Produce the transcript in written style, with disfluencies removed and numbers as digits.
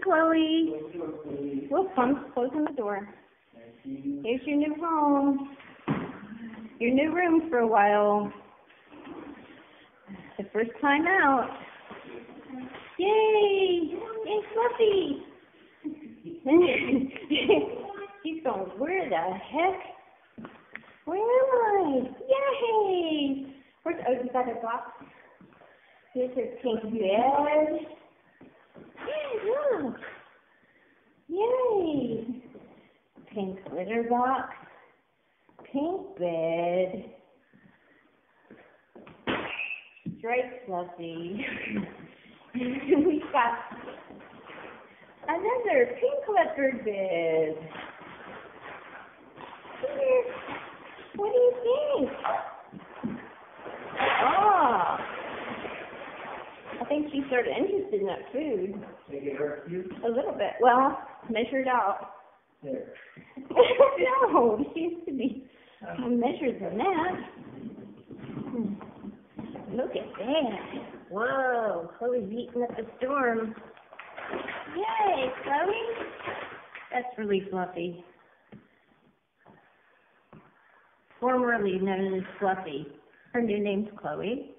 Chloe. Whoop, I'm closing the door. Here's your new home. Your new room for a while. The first time out. Yay! Yay, Fluffy! He's going, where the heck? Where am I? Yay! Where's, oh, you got a box? Here's her pink bed. Yay, look! Yay! Pink litter box. Pink bed. Striped Fluffy. We've got another pink leopard bed. Here. What do you think? Oh, I think she's sort of interested in that food. Make it hurt you? A little bit. Well, measured out. There. No, she used to be more measured than that. Look at that. Whoa, Chloe's eating up the storm. Yay, Chloe. That's really Fluffy. Formerly known as Fluffy. Her new name's Chloe.